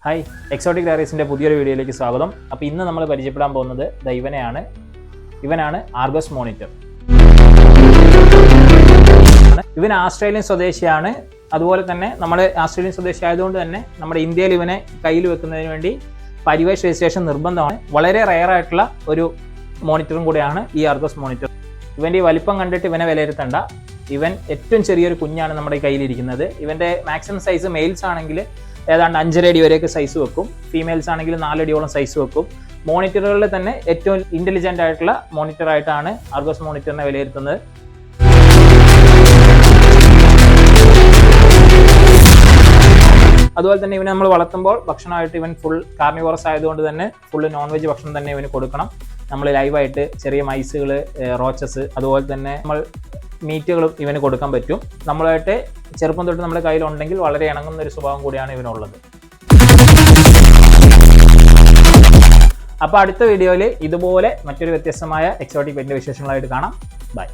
Hi, exotic ഡയറീസിൻ്റെ പുതിയൊരു വീഡിയോയിലേക്ക് സ്വാഗതം. അപ്പോൾ ഇന്ന് നമ്മൾ പരിചയപ്പെടാൻ പോകുന്നത് ഇവനാണ് ആർഗസ് മോണിറ്റർ. ഇവൻ ആസ്ട്രേലിയൻ സ്വദേശിയാണ്. അതുപോലെ തന്നെ നമ്മൾ ആസ്ട്രേലിയൻ സ്വദേശി ആയതുകൊണ്ട് തന്നെ നമ്മുടെ ഇന്ത്യയിൽ ഇവനെ കയ്യിൽ വെക്കുന്നതിന് വേണ്ടി പരിവേഷ് രജിസ്ട്രേഷൻ നിർബന്ധമാണ്. വളരെ റെയർ ആയിട്ടുള്ള ഒരു മോണിറ്ററും കൂടെയാണ് ഈ ആർഗസ് മോണിറ്റർ. ഇവൻ്റെ ഈ വലിപ്പം കണ്ടിട്ട് ഇവനെ വിലയിരുത്തണ്ട. ഇവൻ ഏറ്റവും ചെറിയൊരു കുഞ്ഞാണ് നമ്മുടെ കയ്യിലിരിക്കുന്നത്. ഇവൻ്റെ മാക്സിമം സൈസ് മെയിൽസ് ആണെങ്കിൽ ഏതാണ്ട് 5.5 അടി വരെയൊക്കെ സൈസ് വെക്കും. ഫീമെയിൽസ് ആണെങ്കിൽ 4 അടിയോളം സൈസ് വെക്കും. മോണിറ്ററുകളിൽ തന്നെ ഏറ്റവും ഇൻ്റലിജൻ്റ് ആയിട്ടുള്ള മോണിറ്റർ ആയിട്ടാണ് ആർഗസ് മോണിറ്ററിനെ വിലയിരുത്തുന്നത്. അതുപോലെ തന്നെ ഇവനെ നമ്മൾ വളർത്തുമ്പോൾ ഭക്ഷണമായിട്ട് ഇവൻ ഫുൾ കാർണിവോറസ് ആയതുകൊണ്ട് തന്നെ ഫുള്ള് നോൺ വെജ് ഭക്ഷണം തന്നെ ഇവന് കൊടുക്കണം. നമ്മൾ ലൈവായിട്ട് ചെറിയ മൈസുകൾ, റോച്ചസ്, അതുപോലെ തന്നെ നമ്മൾ മീറ്റുകളും ഇവന് കൊടുക്കാൻ പറ്റും. നമ്മളായിട്ട് ചെറുപ്പം തൊട്ട് നമ്മുടെ കയ്യിലുണ്ടെങ്കിൽ വളരെ ഇണങ്ങുന്ന ഒരു സ്വഭാവം കൂടിയാണ് ഇവനുള്ളത്. അപ്പോൾ അടുത്ത വീഡിയോയിൽ ഇതുപോലെ മറ്റൊരു വ്യത്യസ്തമായ എക്സോട്ടിക് പെറ്റിൻ്റെ വിശേഷങ്ങളായിട്ട് കാണാം. ബൈ.